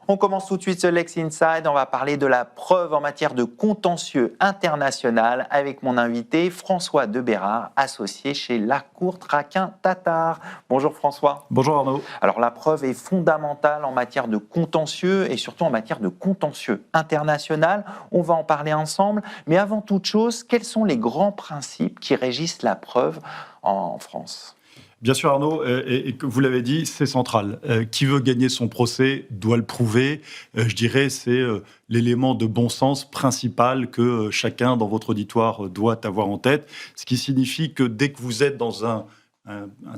On commence tout de suite ce Lex Inside. On va parler de la preuve en matière de contentieux international avec mon invité François de Bérard, associé chez Lacour Traquin Tatar. Bonjour François. Bonjour Arnaud. Alors la preuve est fondamentale en matière de contentieux et surtout en matière de contentieux international. On va en parler ensemble. Mais avant toute chose, quels sont les grands principes qui régissent la preuve en France ? Bien sûr Arnaud, et vous l'avez dit, c'est central. Qui veut gagner son procès doit le prouver. Je dirais c'est l'élément de bon sens principal que chacun dans votre auditoire doit avoir en tête. Ce qui signifie que dès que vous êtes dans un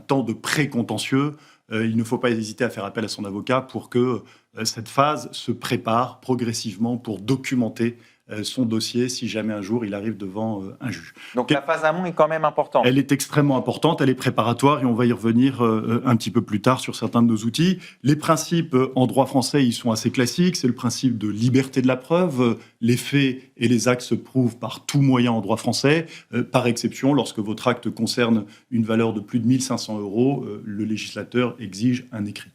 temps de pré-contentieux, il ne faut pas hésiter à faire appel à son avocat pour que cette phase se prépare progressivement pour documenter son dossier si jamais un jour il arrive devant un juge. Donc la phase amont est quand même importante. Elle est extrêmement importante, elle est préparatoire et on va y revenir un petit peu plus tard sur certains de nos outils. Les principes en droit français, ils sont assez classiques. C'est le principe de liberté de la preuve. Les faits et les actes se prouvent par tout moyen en droit français. Par exception, lorsque votre acte concerne une valeur de plus de 1 500 €, le législateur exige un écrit.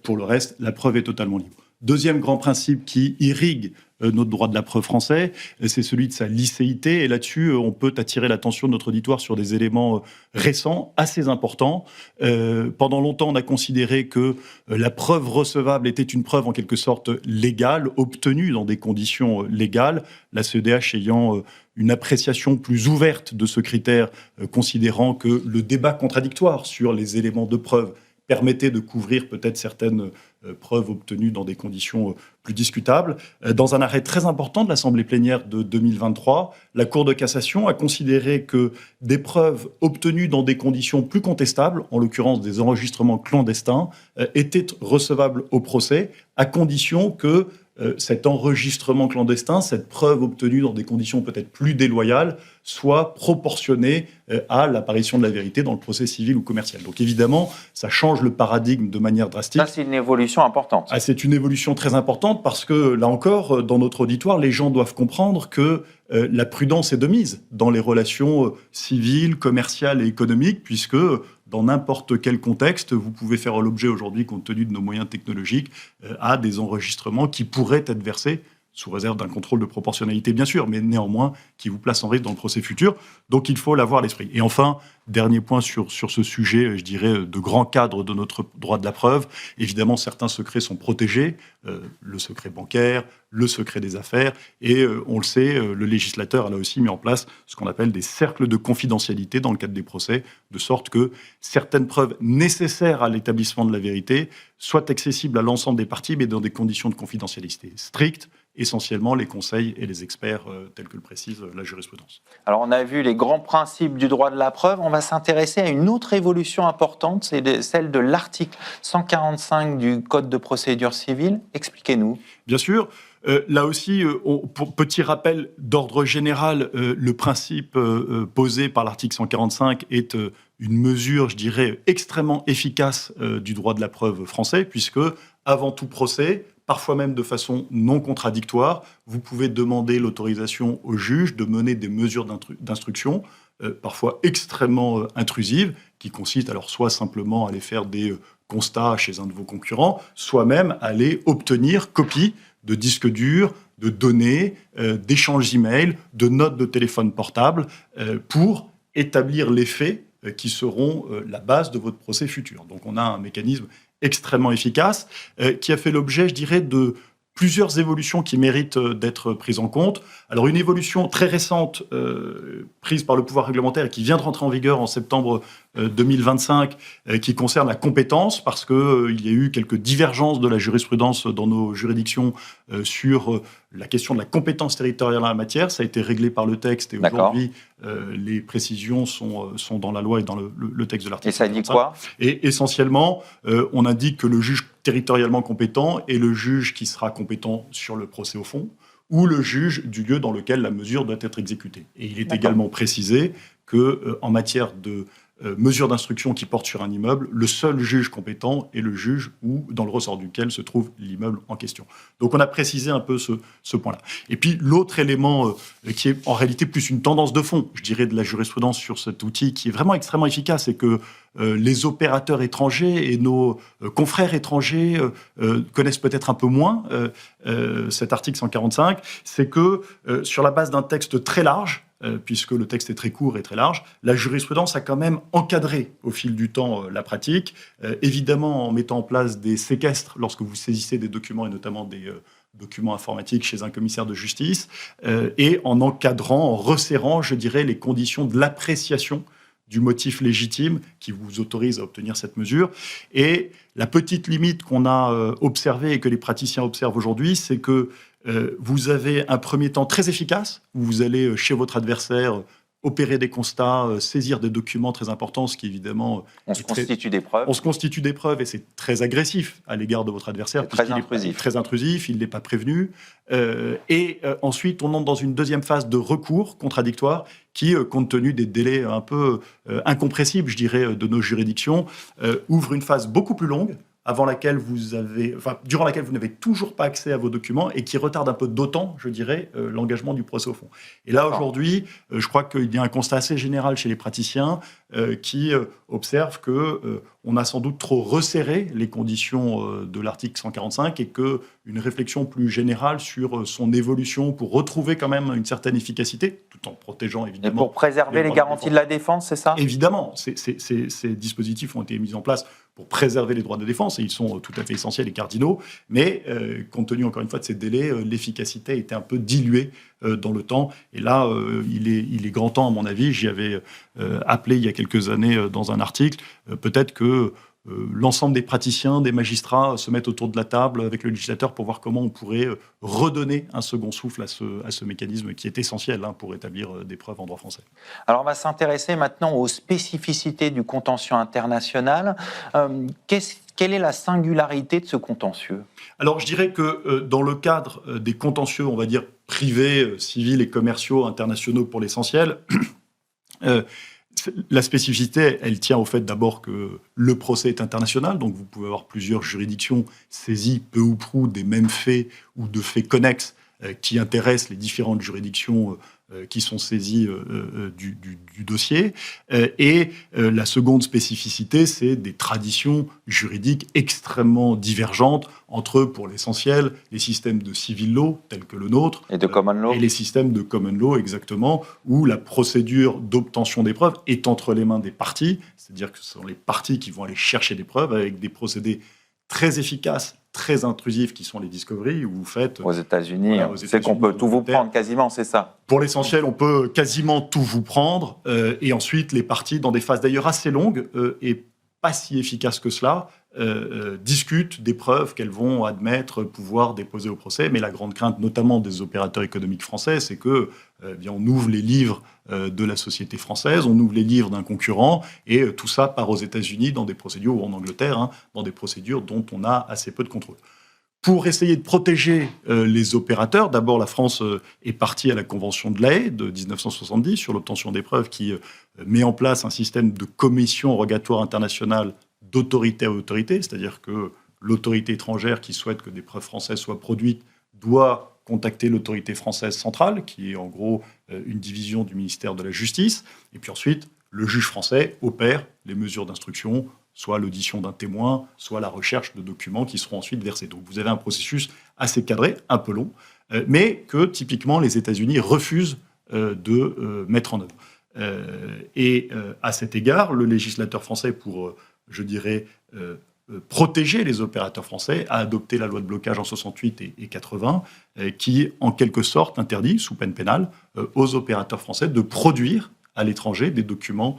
Pour le reste, la preuve est totalement libre. Deuxième grand principe qui irrigue notre droit de la preuve français, c'est celui de sa licéité. Et là-dessus, on peut attirer l'attention de notre auditoire sur des éléments récents, assez importants. Pendant longtemps, on a considéré que la preuve recevable était une preuve en quelque sorte légale, obtenue dans des conditions légales. La CEDH ayant une appréciation plus ouverte de ce critère, considérant que le débat contradictoire sur les éléments de preuve permettait de couvrir peut-être certaines preuves obtenues dans des conditions plus discutables. Dans un arrêt très important de l'Assemblée plénière de 2023, la Cour de cassation a considéré que des preuves obtenues dans des conditions plus contestables, en l'occurrence des enregistrements clandestins, étaient recevables au procès, à condition que cet enregistrement clandestin, cette preuve obtenue dans des conditions peut-être plus déloyales, soit proportionnée à l'apparition de la vérité dans le procès civil ou commercial. Donc évidemment, ça change le paradigme de manière drastique. Ça, c'est une évolution importante. C'est une évolution très importante parce que, là encore, dans notre auditoire, les gens doivent comprendre que la prudence est de mise dans les relations civiles, commerciales et économiques, puisque dans n'importe quel contexte, vous pouvez faire l'objet aujourd'hui, compte tenu de nos moyens technologiques, à des enregistrements qui pourraient être versés, sous réserve d'un contrôle de proportionnalité, bien sûr, mais néanmoins qui vous place en risque dans le procès futur. Donc il faut l'avoir à l'esprit. Et enfin, dernier point sur ce sujet, je dirais, de grand cadre de notre droit de la preuve. Évidemment, certains secrets sont protégés, le secret bancaire, le secret des affaires, et on le sait, le législateur a là aussi mis en place ce qu'on appelle des cercles de confidentialité dans le cadre des procès, de sorte que certaines preuves nécessaires à l'établissement de la vérité soient accessibles à l'ensemble des parties, mais dans des conditions de confidentialité strictes, essentiellement les conseils et les experts tels que le précise la jurisprudence. Alors on a vu les grands principes du droit de la preuve, on va s'intéresser à une autre évolution importante, c'est celle de l'article 145 du Code de procédure civile. Expliquez-nous. Bien sûr. Là aussi, petit rappel d'ordre général, le principe posé par l'article 145 est une mesure, je dirais, extrêmement efficace du droit de la preuve français, puisque, avant tout procès, parfois même de façon non contradictoire, vous pouvez demander l'autorisation au juge de mener des mesures d'instruction, parfois extrêmement intrusives, qui consistent alors soit simplement à aller faire des constats chez un de vos concurrents, soit même à aller obtenir copie de disques durs, de données, d'échanges email, de notes de téléphone portable, pour établir les faits qui seront la base de votre procès futur. Donc on a un mécanisme extrêmement efficace, qui a fait l'objet, je dirais, de plusieurs évolutions qui méritent d'être prises en compte. Alors une évolution très récente prise par le pouvoir réglementaire et qui vient de rentrer en vigueur en septembre 2025, qui concerne la compétence, parce qu'il y a eu quelques divergences de la jurisprudence dans nos juridictions sur la question de la compétence territoriale en la matière. Ça a été réglé par le texte et aujourd'hui, les précisions sont dans la loi et dans le texte de l'article. Et ça dit quoi ? Et essentiellement, on indique que le juge territorialement compétent est le juge qui sera compétent sur le procès au fond, ou le juge du lieu dans lequel la mesure doit être exécutée. Et il est également précisé qu'en matière de mesure d'instruction qui porte sur un immeuble, le seul juge compétent est le juge dans le ressort duquel se trouve l'immeuble en question. Donc on a précisé un peu ce point-là. Et puis l'autre élément qui est en réalité plus une tendance de fond, je dirais, de la jurisprudence sur cet outil qui est vraiment extrêmement efficace, c'est que les opérateurs étrangers et nos confrères étrangers connaissent peut-être un peu moins cet article 145, c'est que sur la base d'un texte très large, puisque le texte est très court et très large, la jurisprudence a quand même encadré au fil du temps la pratique, évidemment en mettant en place des séquestres lorsque vous saisissez des documents, et notamment des documents informatiques chez un commissaire de justice, et en encadrant, en resserrant, je dirais, les conditions de l'appréciation du motif légitime qui vous autorise à obtenir cette mesure. Et la petite limite qu'on a observée et que les praticiens observent aujourd'hui, c'est que vous avez un premier temps très efficace, où vous allez chez votre adversaire opérer des constats, saisir des documents très importants, ce qui évidemment... On se constitue des preuves. On se constitue des preuves et c'est très agressif à l'égard de votre adversaire. Très intrusif. Très intrusif, il n'est pas prévenu. Ensuite, on entre dans une deuxième phase de recours contradictoire qui, compte tenu des délais un peu incompressibles, je dirais, de nos juridictions, ouvre une phase beaucoup plus longue, durant laquelle vous n'avez toujours pas accès à vos documents et qui retarde un peu d'autant, je dirais, l'engagement du procès au fond. Et là, aujourd'hui, je crois qu'il y a un constat assez général chez les praticiens qui observent qu'on a sans doute trop resserré les conditions de l'article 145 et qu'une réflexion plus générale sur son évolution pour retrouver quand même une certaine efficacité, tout en protégeant évidemment... Et pour préserver les garanties de la défense, c'est ça ? Évidemment, ces dispositifs ont été mis en place pour préserver les droits de défense, et ils sont tout à fait essentiels et cardinaux, mais compte tenu encore une fois de ces délais, l'efficacité a été un peu diluée dans le temps, et là, il est grand temps, à mon avis, j'y avais appelé il y a quelques années dans un article, peut-être que l'ensemble des praticiens, des magistrats se mettent autour de la table avec le législateur pour voir comment on pourrait redonner un second souffle à ce mécanisme qui est essentiel pour établir des preuves en droit français. Alors on va s'intéresser maintenant aux spécificités du contentieux international. Quelle est la singularité de ce contentieux ? Alors je dirais que dans le cadre des contentieux, on va dire privés, civils et commerciaux internationaux pour l'essentiel, la spécificité, elle tient au fait d'abord que le procès est international, donc vous pouvez avoir plusieurs juridictions saisies peu ou prou des mêmes faits ou de faits connexes qui intéressent les différentes juridictions qui sont saisies du dossier. Et la seconde spécificité, c'est des traditions juridiques extrêmement divergentes entre, pour l'essentiel, les systèmes de civil law, tels que le nôtre, et de common law, et les systèmes de common law, exactement, où la procédure d'obtention des preuves est entre les mains des parties, c'est-à-dire que ce sont les parties qui vont aller chercher des preuves avec des procédés très efficaces, très intrusifs, qui sont les discoveries, où vous faites... Aux États-Unis, c'est qu'on peut tout vous prendre quasiment, c'est ça. Pour l'essentiel, on peut quasiment tout vous prendre, et ensuite les parties, dans des phases d'ailleurs assez longues et pas si efficaces que cela, discutent des preuves qu'elles vont admettre pouvoir déposer au procès. Mais la grande crainte, notamment des opérateurs économiques français, c'est que on ouvre les livres de la société française, on ouvre les livres d'un concurrent, et tout ça part aux États-Unis dans des procédures, ou en Angleterre, dans des procédures dont on a assez peu de contrôle. Pour essayer de protéger les opérateurs, d'abord la France est partie à la Convention de La Haye de 1970 sur l'obtention des preuves qui met en place un système de commission rogatoire internationale d'autorité à autorité, c'est-à-dire que l'autorité étrangère qui souhaite que des preuves françaises soient produites doit contacter l'autorité française centrale, qui est en gros une division du ministère de la Justice, et puis ensuite le juge français opère les mesures d'instruction, soit l'audition d'un témoin, soit la recherche de documents qui seront ensuite versés. Donc vous avez un processus assez cadré, un peu long, mais que typiquement les États-Unis refusent de mettre en œuvre. Et à cet égard, le législateur français, pour, je dirais, protéger les opérateurs français, a adopté la loi de blocage en 68 et 80, qui, en quelque sorte, interdit, sous peine pénale, aux opérateurs français de produire à l'étranger des documents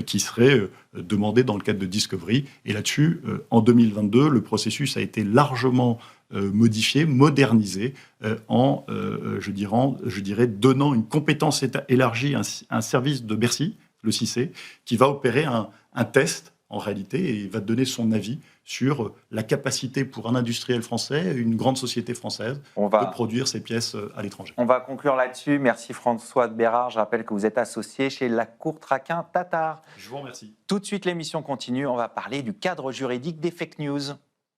qui seraient demandés dans le cadre de discovery. Et là-dessus, en 2022, le processus a été largement modifié, modernisé, en, je dirais, donnant une compétence élargie à un service de Bercy, le CICE, qui va opérer un test, en réalité, et va donner son avis sur la capacité pour un industriel français, une grande société française, de produire ces pièces à l'étranger. On va conclure là-dessus. Merci François de Bérard. Je rappelle que vous êtes associé chez Lacour-Traquin Tatar. Je vous remercie. Tout de suite, l'émission continue. On va parler du cadre juridique des fake news.